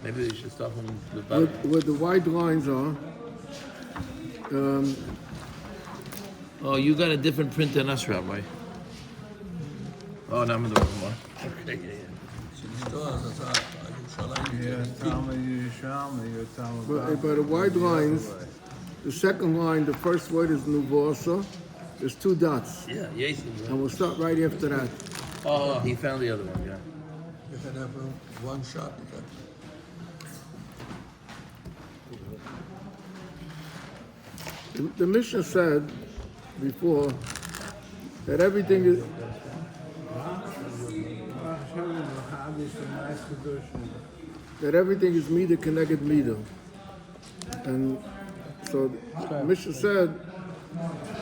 Maybe they should start from the bottom. where the white lines are. Oh, you got a different print than us, Rabbi. Oh, now I'm in the wrong one. Okay, By the white lines, the second line, the first word is nuvosa. There's 2 dots. Yeah, yes. And we'll start right after that. Oh, he found the other one, yeah. You can have one shot. The Mishnah said before that everything is midah connected midah, and so the Mishnah said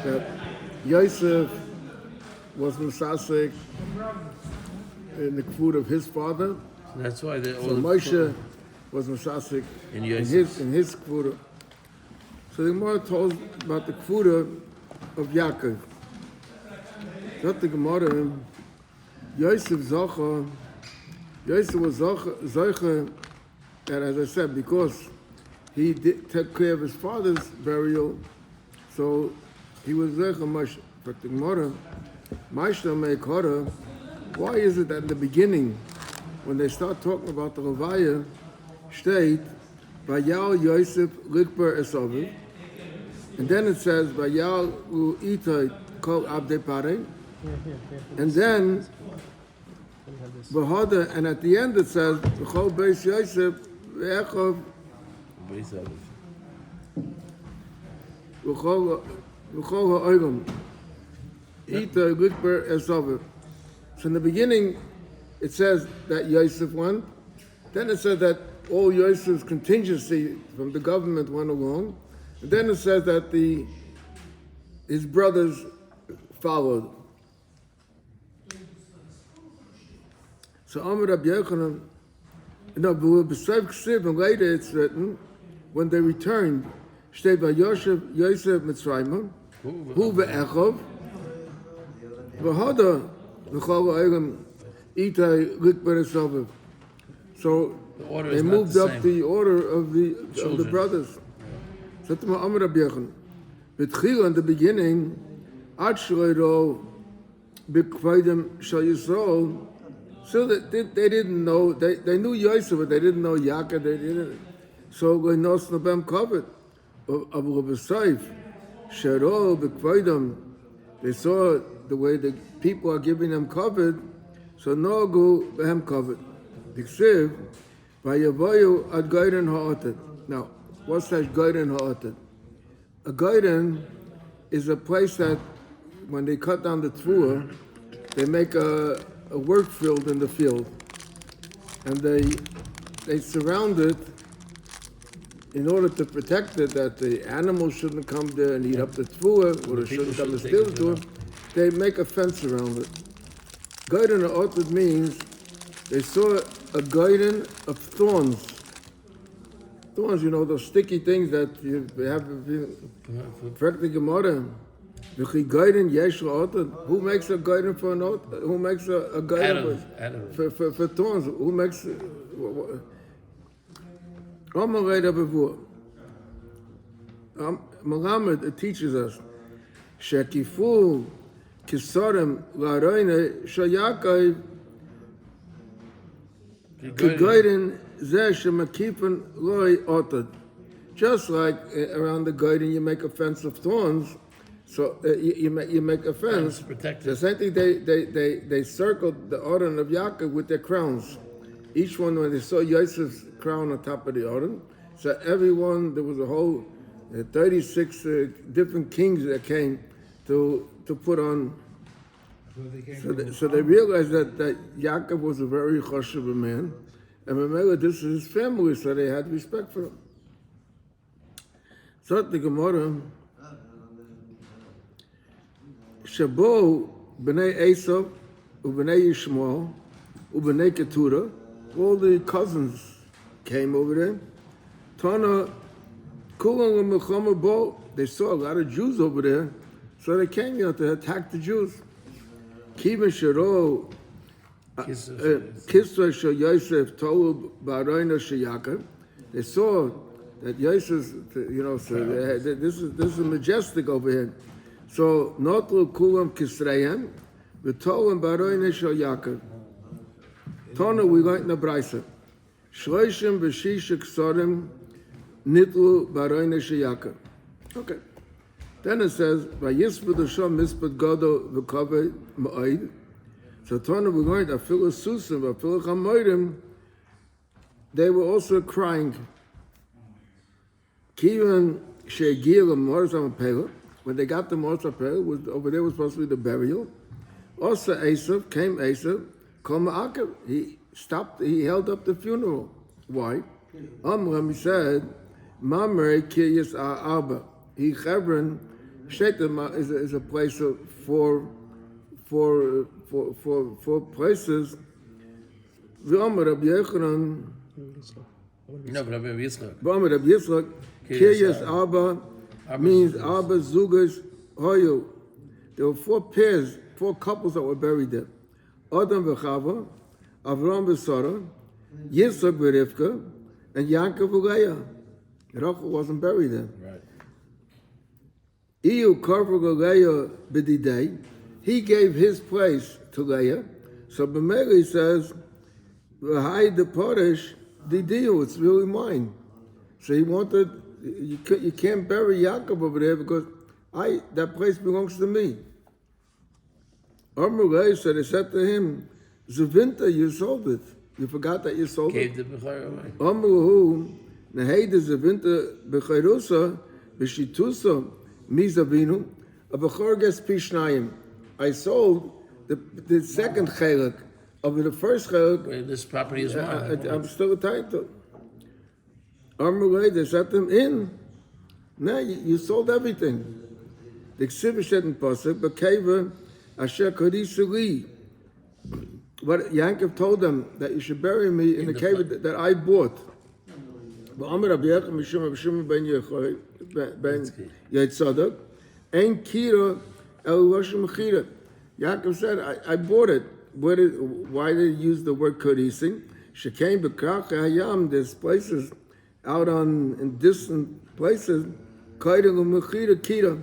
that Yosef was Musasek in the food of his father. That's why they all. So Moshe was Musasek in his food. So the Gemara told about the kfuda of Yaakov. Not the Gemara. Yosef was Zocha, and as I said, because he took care of his father's burial, so he was Zocha Moshe. But the Gemara, Moshe Meikora, why is it that in the beginning, when they start talking about the Levaya, state, Vayal Yosef Likber Esavu, and then it says, Vayal U'itay Kol Abde Pare, and then V'hoda, and at the end it says, V'chol Beis Yosef V'echov V'chol Ha'olam Itay Likber Esavu. So in the beginning, it says that Yosef went. Then it says that all Yosef's contingency from the government went along. And then it says that his brothers followed. So Amar Rabbi Yochanan, besides Ksiv, and later it's written, when they returned, Shtei Yosef Mitzrayim, Hu ve'echov, v'hoda v'chol ha'olam itay likber esav. So they moved up the order of the brothers. So to Amar Rabbi Yochanan, B'tchila in the beginning, Ad shleiro b'kvaydim shal Yisrael. So they didn't know. They knew Yosef, but they didn't know Yaakov. They didn't. So they know Snabem covered. Abu Rabbi Shero b'kvaydim. They saw the way the people are giving them covered. So no go behem covered. Diksiv vayavayu ad gayden ha'atet. Now, what's that gayden ha'atet? A gayden is a place that when they cut down the tvua, they make a work field in the field, and they surround it in order to protect it, that the animals shouldn't come there and eat up the tvua, or they shouldn't come and steal the tvua. They make a fence around it. Gayden ha'atet means they saw a garden of thorns. Thorns, you know, those sticky things that you have. Practically Gemara. Who makes a garden for an oat? Who makes a garden for thorns? Who makes? Muhammad, it teaches us. Shekifu kisorem la'roine shayakay. Just like around the garden you make a fence of thorns, so you make a fence. The same thing, they circled the Aron of Yaakov with their crowns. Each one, when they saw Yosef's crown on top of the Aron, so everyone, there was a whole 36 different kings that came to put on. So they realized that Yaakov was a very chashuv man, and remember, this is his family, so they had respect for him. So the Gemara, Shabo b'nei Esav u'b'nei Yishmael u'b'nei Keturah, all the cousins came over there. Tana kulam l'milchama bo, they saw a lot of Jews over there, so they came here to attack the Jews. Kiva Sharo Kisra shel Yosef told Baroina shel Yaakov. They saw that Yosef, so this is majestic over here. So notlu kulam kisreihem, v'tolam Baroina shel Yaakov. Tona we learned in the Brisa. Shloishim v'shisha ksorim nitlu Baroina shel Yaakov. Okay. Then it says, "Vayisbud Hashem mispad gado v'kaveh ma'id." So Tana we learned that Afilu Susim, Afilu Chamorim, they were also crying. Kivan Shegiel Morzam Pela, when they got the Morzam Pela, over there was supposed to be the burial. Also Esav, came Esav, Kol Ma'akev, he held up the funeral. Why? He said, Mamre Kiryas Arba. He Hebron, Shetem is a place for places. V'omer Rabbi Yochanan. No, but Rabbi Yitzchak. V'omer Rabbi Yitzchak. Kiryas Arba means Arba Zugas Hoyu. There were 4 couples that were buried there. Adam v'Chava, Avram v'Sara, Yitzchak v'Rivka, and Yaakov v'Leah. Rachel wasn't buried there. Right. Iyu Karva Leah b'Didei. He gave his place to Leah. So B'Meli says, "V'hai the Poresh Didiu." It's really mine. So he wanted. You can't bury Yaakov over there because that place belongs to me. Amrullah said, they said to him, "Zavinta, you sold it. You forgot that you sold it." Gave the Bechor away. Amruhu Neheda Zavinta Bechayrusa B'Shitusa Mizavinu. A Bechor gets Pishnayim. I sold the second chelak of the first chelak. This property is mine. I'm still entitled. Amrullah, they set them in. No, you sold everything. The Ksiv said in Pasuk, B'Keva Asher Kodisuli. But Yaakov told them that you should bury me in the cave that I bought. But Amar Rabbi Yechim ben Yitzchak, Ein Kira El Roshim Chira. Yaakov said, I bought it. Why did he use the word kodising? Shekaim b'kach hayam. There's places out in distant places. Kaidel u'mechira kira.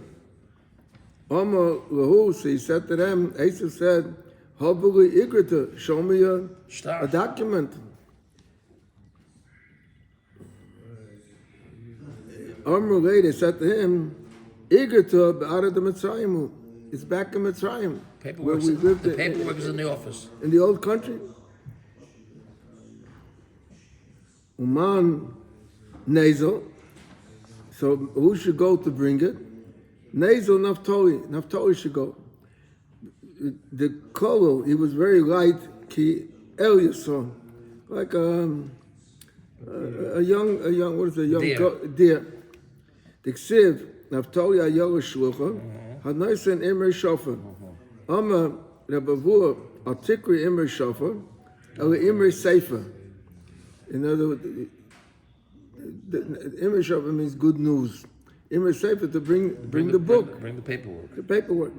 Amar lahu. So he said to them. Esav said, "Habuli igrata. Show me a document." Amar later said to him, "Igrata b'arad Mitzrayim." It's back in Mitzrayim. Paperwork is in the office. In the old country. Uman Nazel. So who should go to bring it? Nazel Naftali. Naftali should go. The Kolo, he was very light, ki Eliason, like a young, what is it, deer. The Ksiv, Naftali Ayola Shlucha, Hanaisen Imre Shofar. Ama Rabavur, Atikri Imre Shofar, Ele Imre Sefer. In other words, Imre Shofar means good news. Imre Sefer to bring the book. Bring the paperwork. The paperwork.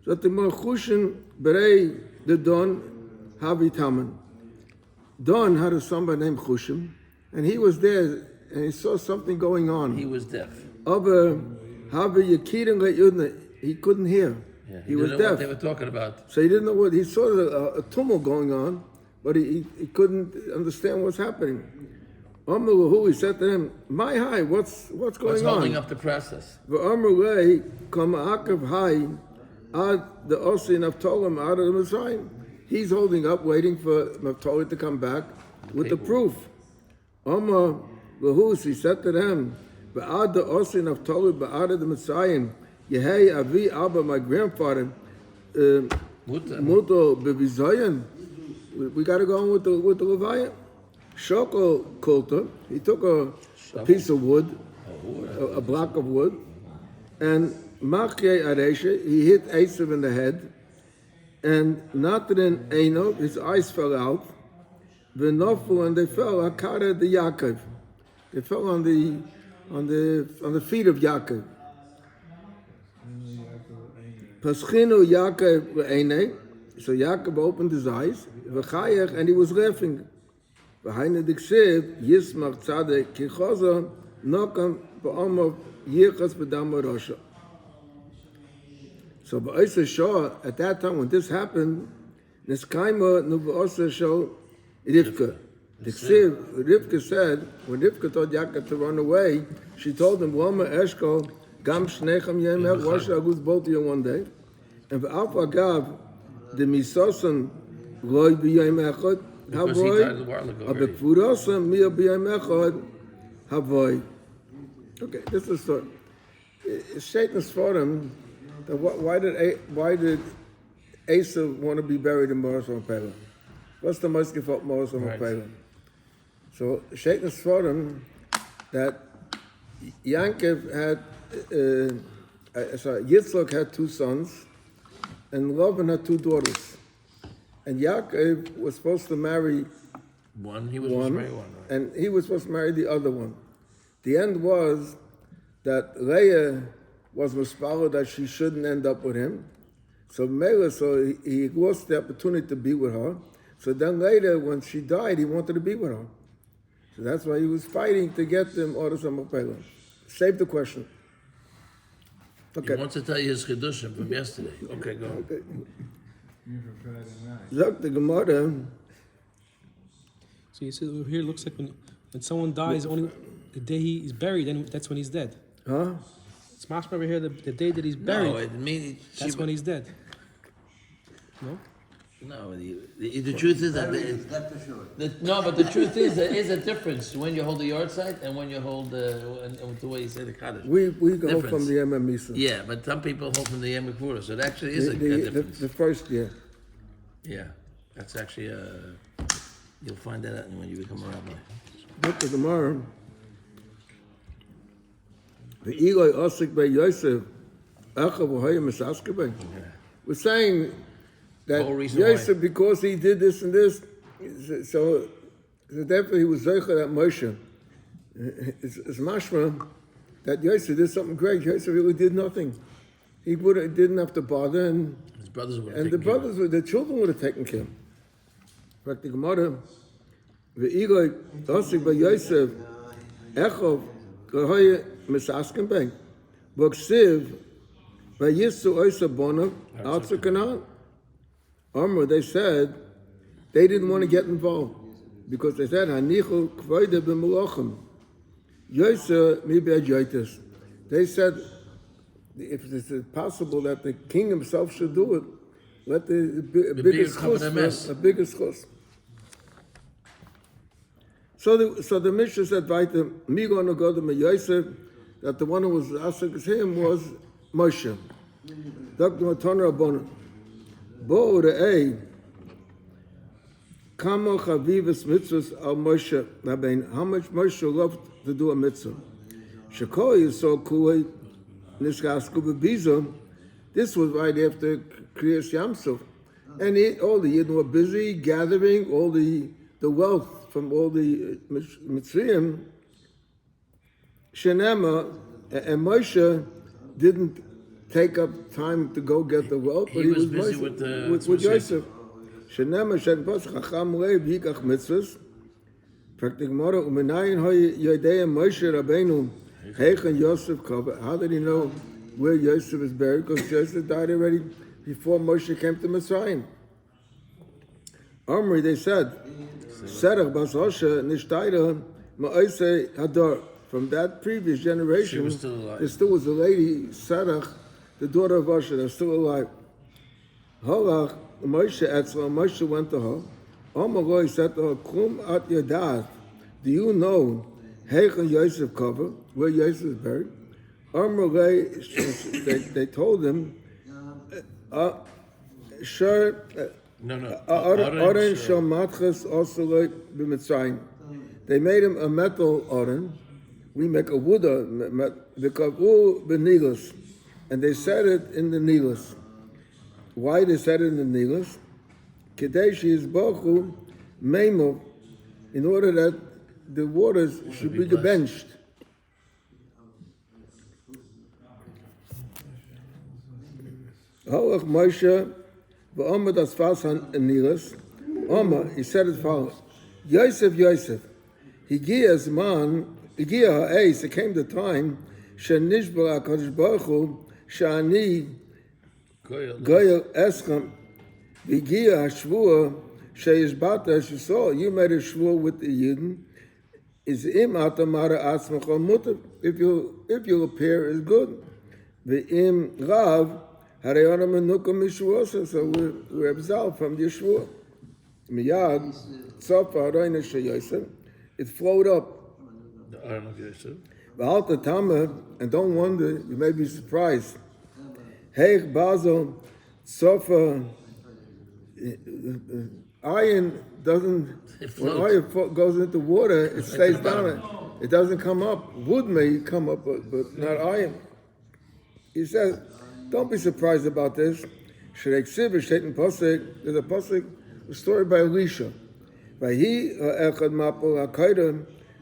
So the Malchushin Berei the Don Havitaman. Don had a son named Chushim, and he was there and he saw something going on. He was deaf. He couldn't hear. Yeah, he was didn't know deaf. what they were talking about. So he didn't know what he saw a tumult going on, but he couldn't understand what's happening. He said to him, "My high, what's going on? What's holding up the process?" The Osi Naftolim out of the Messiah. He's holding up, waiting for Naftali to come back with the proof. He said to them, "Ba'ad the Osi Naftali, ba'ad of the Messiah. Yehei Avi Abba, my grandfather. Muto bevizayan. We got to go on with the Leviah. Shoko Kulta. He took a piece of wood, a block of wood, and Machye Aresha, he hit Esav in the head, and Nathan Eino, his eyes fell out, V'nofu, and they fell, Akara the Yaakov. They fell on the feet of Yaakov. Paschinu Yaakov Re'ene, So Yaakov opened his eyes, and he was laughing. Behind the ksiv, Yismach tzaddik kichozo nokam ba'amav yichas b'dama rosha. So ba'osa shah, at that time when this happened, Niskaima nu'ba'osa shah Rivka. The ksiv, Rivka said, when Rivka told Yaakov to run away, she told him, Lama eshkol gam shnechem yemech, why should I lose both of you one day? And v'alf agav, the misosan loy b'yem echad, because he died a while ago already. abekfurosan miyah b'yem echad, havoy. Okay, this is the story. Satan's for him. Why did Asa want to be buried in Moros Mapela? What's the most gefault Moros Mapela? So Satan's for him that Yankov had, Yitzchak had 2 sons, and Lavan had 2 daughters. And Yaakov was supposed to marry one. He was supposed to marry one, right? And he was supposed to marry the other one. The end was that Leah was mispalled that she shouldn't end up with him. So Mela, he lost the opportunity to be with her. So then later, when she died, he wanted to be with her. So that's why he was fighting to get them orders from Mapela. Save the question. Okay. He wants to tell you his chedushim from yesterday. Okay, go. Okay. Look, the Gemara. So you see, here it looks like when someone dies, only the day he is buried, then that's when he's dead. Huh? It's mashma over here, the day that he's buried, No, it means that's when he's dead. No? No, the truth is that no, but the truth is there is a difference when you hold the yard site and when you hold and the way you say the kaddish. We go from the Yom Misa. Yeah, but some people hold from the Yom Kippur, so it actually is a difference. The first year. Yeah, that's actually you'll find that out when you become a rabbi. Look at tomorrow. The Eloi Osik by Yosef, we're saying that Yosef, because he did this and this, so therefore he was Zeicha at Moshe. It's mashma that Yosef did something great. Yosef really did nothing. He didn't have to bother, and his brothers would have and the children would have taken care of him. In fact, the Gemara, the Eloi Osik by Yosef, Echov, Kahoye Misaskin Bank, Boksiv, by Yisu Oysa Bonav, Alza Canaan. They said they didn't want to get involved because they said, Hanichu Kvoide b'Melochem, Yosa Mibed Yoitis. They said, if it's possible that the king himself should do it, let the biggest chus, a biggest chus. So the Mishnah said, "Vaita Migo no Godem Yosef," that the one who was asking him was Moshe. Dr. Matana Rabbanan. Bo re'ei kamo chavivas mitzvahs al Moshe Rabbeinu. How much Moshe loved to do a mitzvah. Shekoi is so cool. Nishkasku bebiza. This was right after Kriyas Yamsuf, and all the Yidden were busy gathering all the wealth from all the Mitzrayim. Shenema and Moshe didn't take up time to go get the wealth, but he was busy with Yosef. Shenema shen pas chacham leiv yikach mitzvahs. Praktik mora umenayin hoy yodei Moshe Rabbeinu heichen Yosef cover. How did he know where Yosef is buried? Because Yosef died already before Moshe came to Mitzrayim. Omri, they said, Serach bas Hoshe nishtayra ma'osei hadar. From that previous generation, there still was a lady, Serach, the daughter of Hoshe, that's still alive. Holach, Moshe etzla, Moshe went to her. Omaroi said to her, Kum at yadat. Do you know Heichen Yosef cover, where Yosef is buried? Omaroi, they told him, sure. Oren shel matches also like b'mitzrayim. They made him a metal oren. We make a wood v'kavu b'nilas, and they set it in the nilas. Why they set it in the nilas? Kedei she'yizbachu meimo, in order that the waters should be gebenched. Halach Moshe V'Omer das Fasan Nilas. Omer, he said as follows: Yosef, Yosef, Higia Zman, Higia Ha'eis. It came the time Shenishbar HaKadosh Baruch Hu Shani Goyel Eschem Higia Hashvua Sheyishbata Shisol. You made a shvua with the Yidden. Is im atamara atzmacha mutter. If you appear is good. Ve'im rav harayana menuka mishvuasa. So we're absolved from the shvua. Miyad sofa harayna sheyosef. It flowed up. The Aron of Yosef. V'alta tama, and don't wonder, you may be surprised. Heich bazel sofa. Iron doesn't. When oil goes into water, it stays down. It doesn't come up. Wood may come up, but not iron. He says, don't be surprised about this. There's a pasuk, a story by Elisha.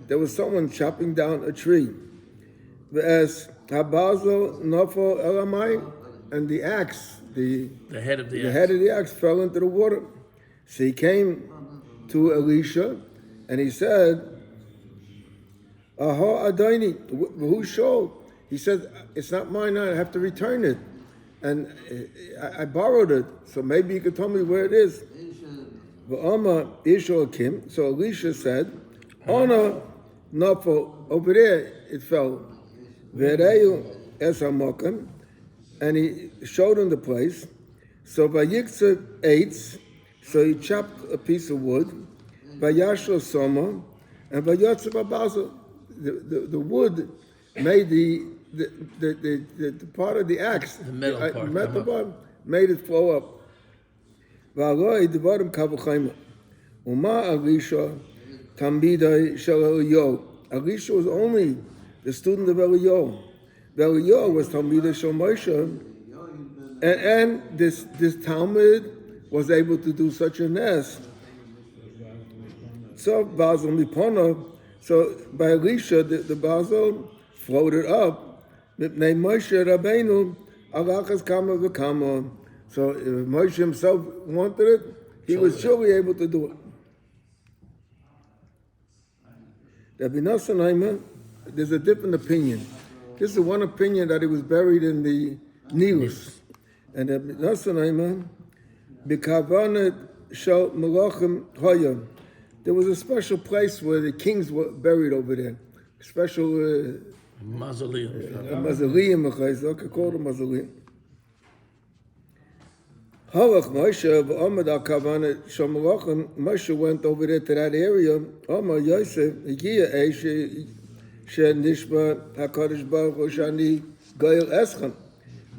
There was someone chopping down a tree. And the axe, the head of the axe fell into the water. So he came to Elisha, and he said, "Aha Adoni, who showed?" He said, "It's not mine. I have to return it, and I borrowed it. So maybe you could tell me where it is." So Elisha said, "Ona nafal, over there it fell. Vereyu esamokim," and he showed him the place. So vayiksev eitz. So he chopped a piece of wood, vayashlo soma, and vayotzev abazel. The wood made the part of the axe, the metal part, made it flow up. V'aloi devarim kavachayma. Uma Elisha tambidai shel Eliyahu. Elisha was only the student of Eliyahu. Eliyahu was tambidai shel Moshe, and this Talmud was able to do such a nest. So Basil Mipona, so by Elisha, the Basil floated up. Mipnei Moshe Rabbeinu, Alachas Kama V'Kama. So if Moshe himself wanted it, he was surely able to do it. Rabbi Nassan, there's a different opinion. This is one opinion that he was buried in the Nilus. And Rabbi Nassan, B'Kavanet Shal Malachim Hoya. There was a special place where the kings were buried over there. Special mausoleum. Mausoleum, okay, called a mausoleum. Halach Moshe v'Amad al Kavanet Shal Malachim. Moshe went over there to that area. Amar Yosef Higia Eish Nishba Hakadosh Baruch Hu Shani Goyel Eschem,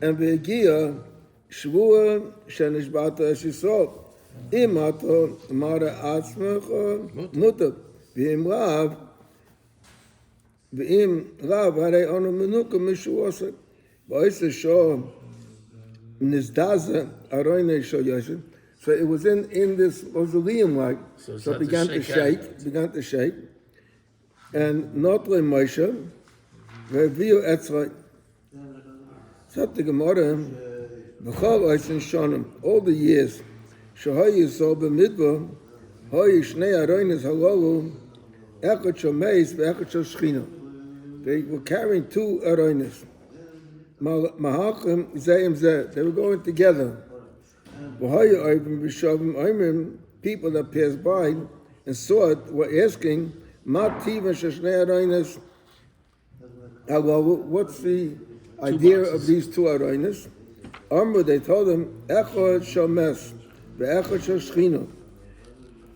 and V'Higia Shvua Shenishbata Shisol Imato Mara Atzmach Mutab V'im Rav Harei Ono Menuka Mishuosa V'Oisa Shor Nizdaza Aroine Shor Yosef. So it was in this mausoleum like, so it began to shake, and Notre Moshe V'Viu Etzrei. So the Gemara, all the years, they were carrying two aroinos. They were going together. People that passed by and saw it were asking, what's the idea of these two aroinos? They told him, Echad Shomes, Ve'echad Shoshchina.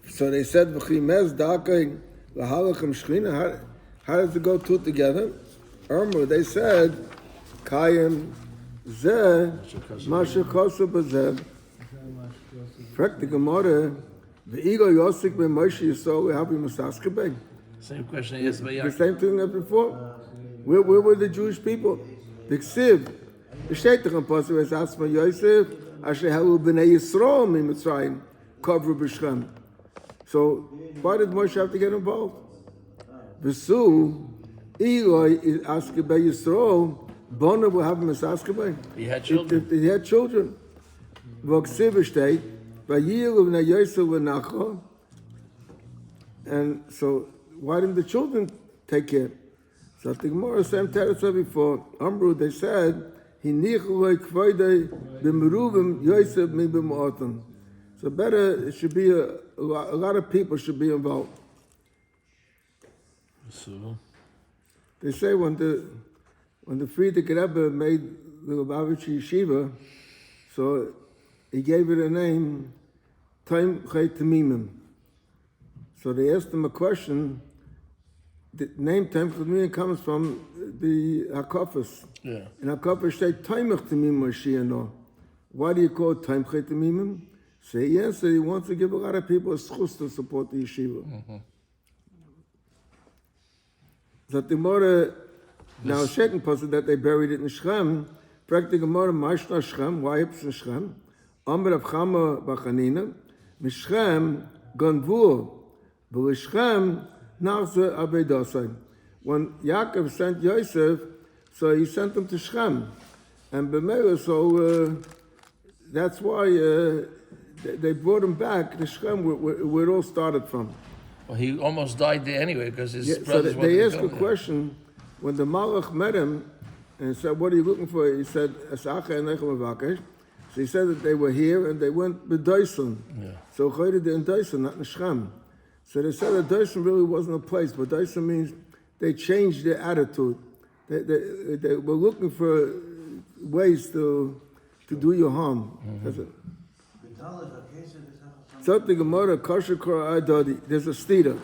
So they said, V'chimes Dakai, V'halachem Shchina. How does it go two together? They said, Kayim Zeh, Masha Kosa Bazeh. Correct the Gemara, V'igo Yosik Ben Moshe Yisrael, V'habi Masaskebeg. Same question yesterday. The same thing as before. Where were the Jewish people? The Ksiv. The Sheitach Pasuk is Asma Yosef, Asher Halu B'nei Yisrael Mitzrayim, Kovru B'Shem. So why did Moshe have to get involved? V'su, Eloi is asking by Yisrael, Bona will have him as asking by. He had children. He had children. wo Ksiva steht, Vayiru v'nei Yosef v'nacho. And so, why didn't the children take care? So the Gemara, same teretz before, Amru, they said, Hinichu kvoidei b'meruvim Yosef mi b'ma'atam. So better, it should be a lot of people should be involved. So They say when the Frierdiker Rebbe made the Lubavitcher Yeshiva, so he gave it a name, Taim Chai Tamimim. So they asked him a question. The name Taim Chai Tamimim comes from the Hakafas. yeah. And Hakafas say Taim Chai Tamimim Mashiach. Why do you call it Taim Chai Tamimim? So he answered, he wants to give a lot of people a schus to support the yeshiva. So the Gemara, now second person that they buried it in Shem, practically Gemara, Mashna Shem, why it's in Shem? Amr of Chama Bachanina, Mishem Ganvur, B'Shem Nachze Abedasai. When Yaakov sent Yosef, so he sent him to Shem. And B'Meir, so that's why they brought him back to Shem, where it all started from. Well, he almost died there anyway because his So brothers they wanted to asked go a there. question when the Malach met him and said, "What are you looking for?" He said, "Asacha enechem avakesh." So he said that they were here and they went to Dyson. Yeah. So Chayre in Dyson, not in Shem. So they said that Dyson really wasn't a place, but Dyson means they changed their attitude. They were looking for ways to do you harm. That's it. Something Gemara kosher kor adadi. There's a stira.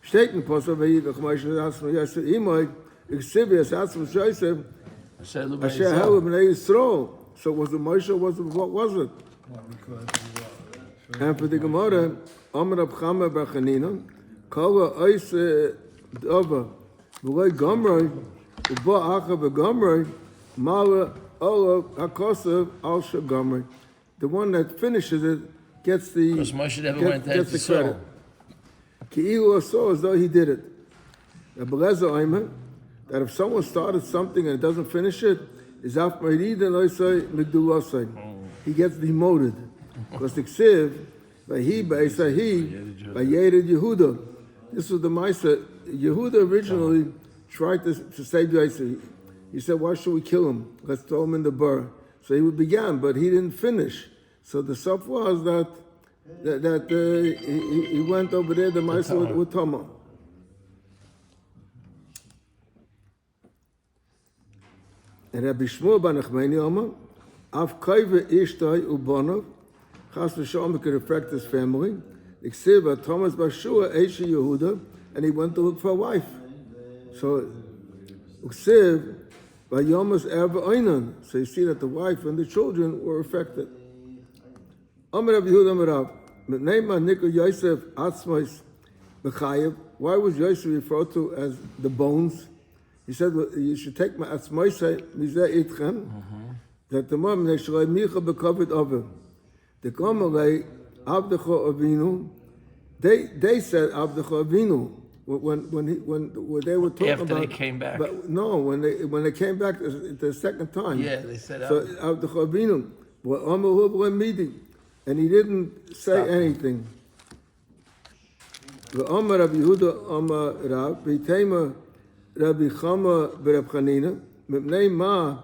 Steiten posa vayigach ma'asher asma yasser imay exhibias asma Joseph asher helu b'nei Yisrael. So was it Moshe? What was it? And for the Gemara, Amar Rab Chama bar Chanina, Kala Ois Dava v'loi Gomroi u'ba acha v'Gomroi Mala Ola HaKosav Al Shagomroi. The one that finishes it gets the Because Moshe never went there gets to the credit. Saul. Ki'ilu saw as though he did it. Abeleza Oimer, that if someone started something and it doesn't finish it, is af ma'id and loisai migdulasai. He gets demoted. Because the Ksiv, Vahi Ba'esahi, Vayered Yehuda. This was the Maisa. Yehuda originally tried to save Yosef. He said, "Why should we kill him? Let's throw him in the bar." So he began, but he didn't finish. So the sub was that he went over there, the Maisa with Tamar. And Rabbi Shmuel ben Nachmani Omer, Av Kaiva Ishtai Ubonov, Chas v'Shalom could affect his family. Iksiva Thomas Bashua Esha Yehuda, and he went to look for a wife. So Uksiv Vayomas Erva Oinan. So you see that the wife and the children were affected. Amar Rabbi Yehuda Amar Rav, Me'neima Nikol Yosef Atzmais B'Chayev. Why was Yosef referred to as the bones? He said, well, you should take my Atzmoisei Mizeh Itchem, that the mom, they shalai Micha B'Kovid Over. The Gomalei Avdecho Avinu, they said Avdecho Avinu, when they were talking After about... they came back. But no, when they came back the second time. Yeah, they said So Avdecho Avinu, and he didn't say anything. The Amar Rabbi Yehuda Amar Rav, B'Tema Rabbi Chama b'Rab Chanina, Mipnei Ma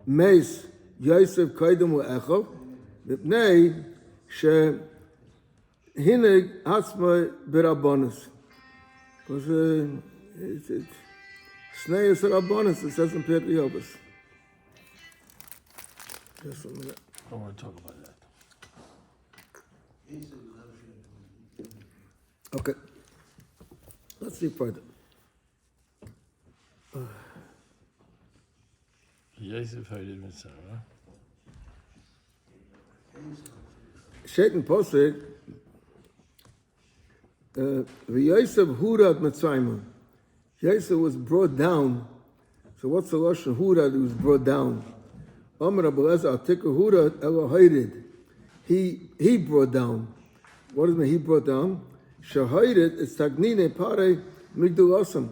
Meis Yosef Kaidem u'Echov, Mipnei She Hinig Hatzma b'Rabbanis. Because Snei is a Rabbanis, it says in Pirkei Yobos. Just a minute. I don't want to talk about that. Okay. Let's see further. Yosef heard it with Sarah. Shaitan posted, Yosef Hurad Mitzrayim. Yosef was brought down. So what's the Lashon Hurad? He was brought down. Amar Abelazar Atika Hurad Elohayrid. He brought down. What does it mean? He brought down. Shahayrid is Tagnine Pare Migdulosam.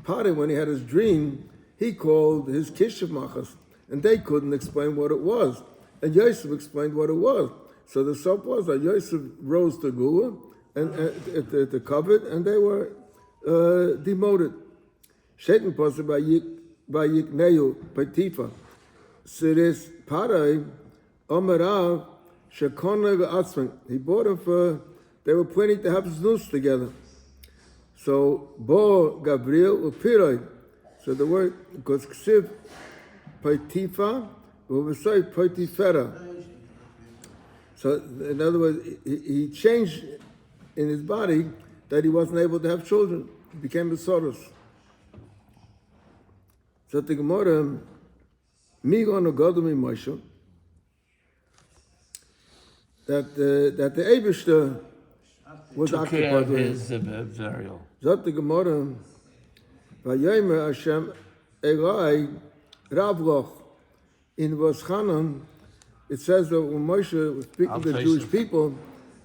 Pare, when he had his dream, he called his Kishav Machas, and they couldn't explain what it was. and Yosef explained what it was. So the sop was that Yosef rose to Gula and to covet, and they were demoted. Shaitan posted by Yikneu, by Tifa. So this Parai, Omerav, Shekona Atzman. He bought them for, they were planning to have znus together. So, Bo, Gabriel, Upirai. So the word, because Ksiv, Paitifa, Uvasai, Paitifera. So, in other words, he changed in his body that he wasn't able to have children. He became a Soros. So the Gemara, Migon Ogodami Moshe, that the Eibishter was took care occupied of with his burial. Zot the Gemara, Vayomer Hashem Elai Ravloch in Voschanan. It says that when Moshe was speaking to the Jewish people,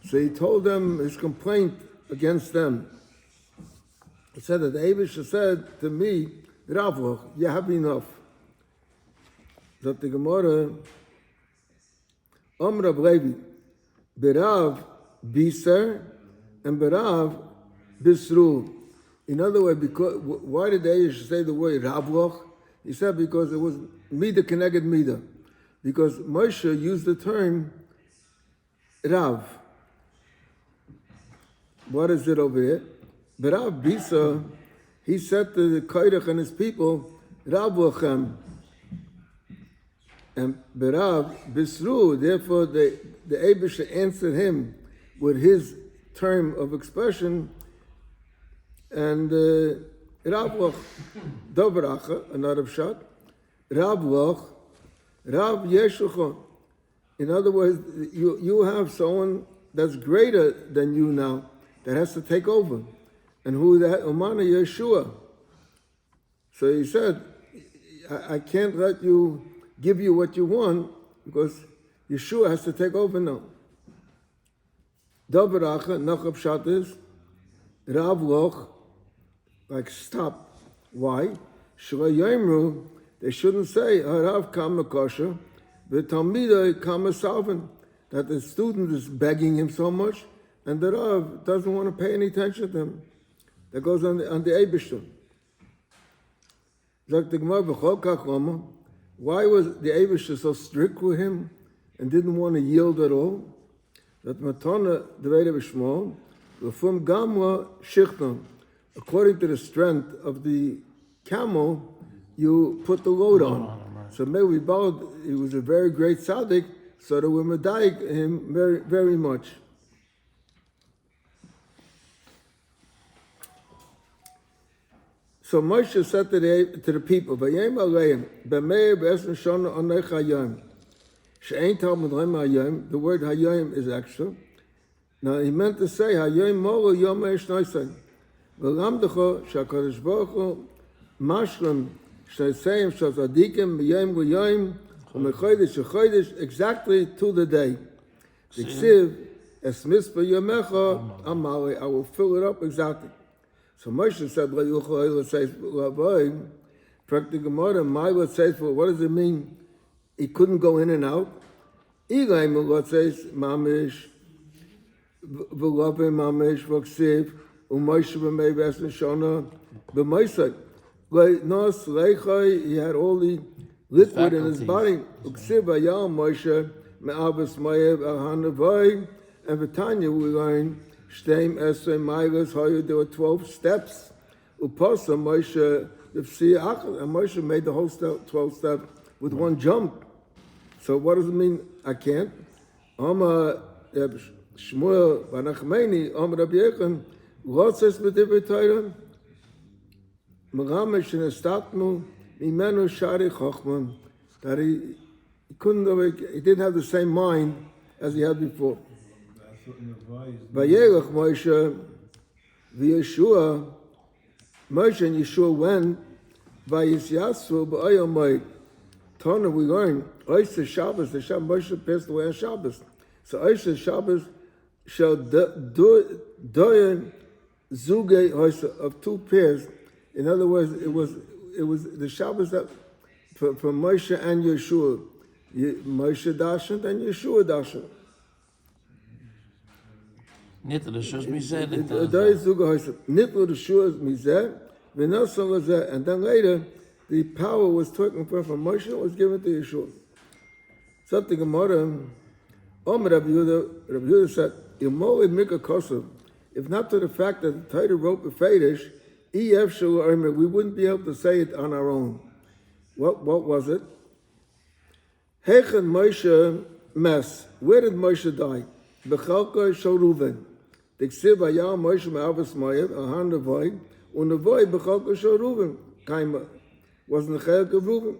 so he told them his complaint against them. It said that the Eibishter said to me, Ravloch, you have enough. Zot the Gemara, Rav Levi, Berav Biser and Berav Bisru. In other words, because why did they say the word Ravloch? He said because it was Mida Keneged Mida. Because Moshe used the term Rav. What is it over here? Berav Bisa, he said to the Kairach and his people, Ravlochem. And Berav Bisru, therefore the Eibishter answered him with his term of expression, and Ravloch, Dobracha, another shot, Ravloch, Rav Yeshucha. In other words, you have someone that's greater than you now that has to take over. And who that? Umana Yeshua. So he said, I can't let you give you what you want because Yeshua has to take over now. Dobracha, Nachab Shatis, Ravloch, like stop. Why? Shra Yemru, they shouldn't say Harav Kama Kosher, the Talmida Kama Salvin, that the student is begging him so much, and the Rav doesn't want to pay any attention to him. That goes on the Eibishter. Why was the Eibishter so strict with him and didn't want to yield at all? That Matana Deveda B'Shmo, L'fum Gamla Shichtam. According to the strength of the camel, you put the load on. So maybe he was a very great tzaddik, so that we medayik him very, very much. So Moshe said to the people, "Vayem aleim b'mei b'esn shana anech hayom she'ein talmud leim hayom." The word hayom is extra. Now he meant to say hayom molo yom eshnoisen v'lamdecho shakadosh baruch hu mashlam shneisayim shazadikim b'yom v'yom u'mechodesh shechodesh exactly to the day. The ksiv esmis b'yomecha amale. I will fill it up exactly. So Moshe said, what does it mean? He couldn't go in and out. He had all the liquid in his body. And Vitanya we learn Shteim Esrei Mailas Hoyu, there were 12 steps. Upasa Moshe, and Moshe made the whole 12 steps with one jump. So what does it mean? I can't. Shmuel Vanachmeni, Rabbi Yechon, Rotzes B'divrei Torah, Meramesh Nestatmu, Mimenu Shari Chochman, that he didn't have the same mind as he had before. Vayelech Moshe v'Yeshua, Moshe and Yeshua went v'Yisyasru b'Oyomay. Tana we learn Oyster Shabbos. The Shabbos Moshe passed away on Shabbos. So Oyster Shabbos shall doyen zuge Oyster of two pairs. In other words, it was the Shabbos that for Moshe and Yeshua. Moshe Dashan and Yeshua Dashan. Nicht der Schuss mich sehr, nicht Da ist so geheißen, nicht nur the Schuhe Mizeh, and then later, the power was taken from Moshe and was given to Yeshua. Something Gemara, Rabbi Yehuda said, if not to the fact that the Torah wrote Befedish, we wouldn't be able to say it on our own. What was it? Hechen Moshe Mes. Where did Moshe die? Bechalka Shel Reuven. Diksiv Hayah Moshe Me'avos Moav, Ahan Nevoy, Unevoy Bechalka Shel Reuven. Kaima. Wasn't the Chelak of Reuven.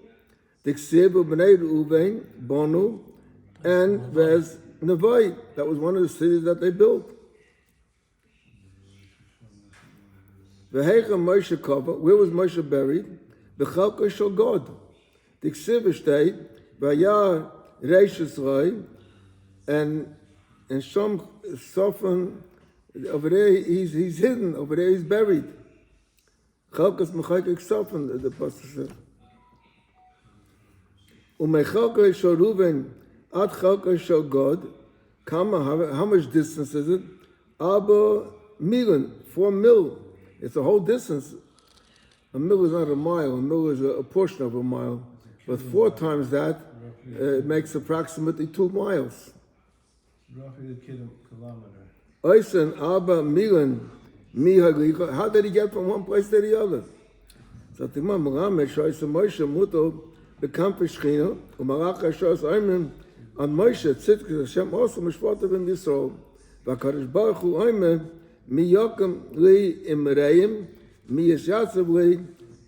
Diksiv U'Bnei Reuven, Bonu, and Vez Nevoy. That was one of the cities that they built. V'hecha Moshe Kova, where was Moshe buried? Bechalka Shel God. Diksiv Shtei, V'Hayah Reish Yisrael, and some Sofan, over there he's hidden, over there he's buried. Chalkas Mechayik Sofan, the pastor said. Umechalka Shel Reuven, Ad Chalka Shel God, how much distance is it? Abba Milan, 4 mil. It's a whole distance. A mil is not a mile. A mil is a portion of a mile. But 4 times that makes approximately 2 miles. Roughly a kilometer. Oisen Abba Milan, how did he get from one place to the other? So Tima Melamed Shoyse Moshe Muto become Shechina, Umalach Hashos Oimim on Moshe Tzidkes Hashem also Mishpotav in Yisrael. V'Kadosh Baruch Hu Oimim Mi Yokem Li Im Reim Mi Yishyatzeb Li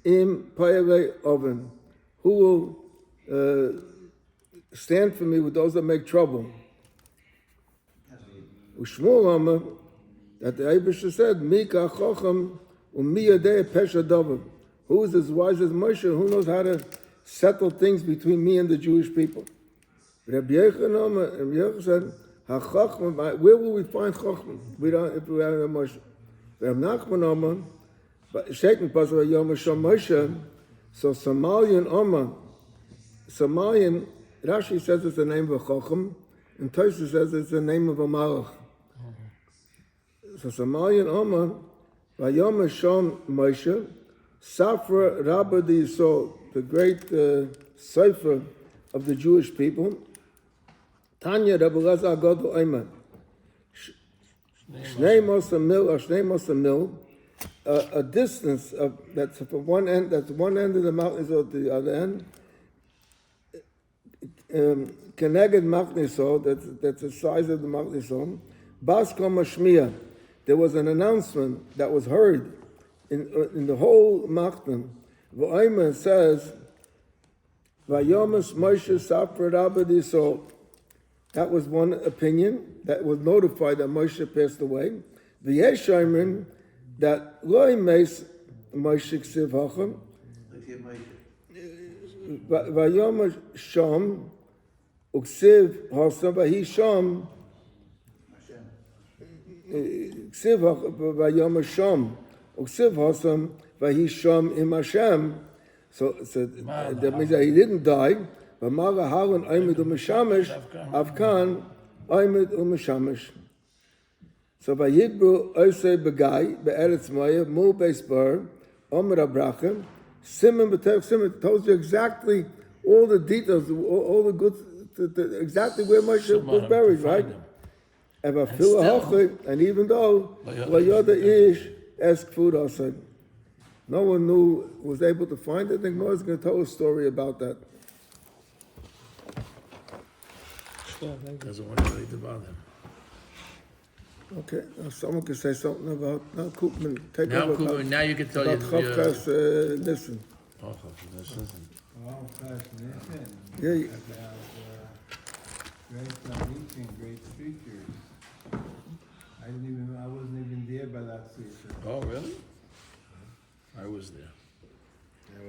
Im Payalei Oven. Who will stand for me with those that make trouble? Ushmuel Amar, that the Eibusha said, Mika Chochem Umi Yadei Pesha Dover. Who is as wise as Moshe? Who knows how to settle things between me and the Jewish people? Rabbi Yechon said, HaChochem, where will we find Chochem? We don't, if we have a Moshe. Rabbi Nachman Amar, but Shaitan Pasuk Yom Hashem Moshe. So Samalian Amar, Samalian, Rashi says it's the name of a Chochem, and Tosha says it's the name of a Malach. So Samalian Amar, Vayom Hashem Moshe, Safra Rabba Yisrael, the great cipher of the Jewish people. Tanya Rabbi Lazar Gadol Ayman. Shnei Mosa Mil, a distance of that's from one end. That's one end of the mountains or the other end. Keneged Machnisol, that's the size of the Machnisol. Baskom Mashmiya. There was an announcement that was heard in the whole Machnim. V'ayman says, Vayomas Moshe Safra Rabba Yisrael. That was one opinion that was notified that Moshe passed away. V'yesh Ayman that Loi Meis Moshe Ksiv Hachem. Vayomas Sham Uksiv Hasam Vahi Sham Ksiv Vayomas Sham Uksiv Hasam Vahi Sham Im Hashem. So that means that he didn't die. But Mara Haran Aymed Umeshamish Avkan Aymed Umeshamish. So Vayidbu Oisei Begai Be'eretz Maya Mu Beis Bar Omer Abrachem Simon B'Tev Simon tells you exactly all the details, all the good, exactly where Moshe was buried, right? And even though Vayoda Ish asked food outside, no one was able to find it. I think Noah's going to tell a story about that. Doesn't want anybody to bother him. Okay, now someone can say something about now Koopman. Take Now, over Koopman, now you can tell about Chavkas Nissen. Oh, Chavkas Nissen. Wow, fascinating. Yeah. About great teaching, great speakers. I wasn't even there by that season. Oh, really? I was there.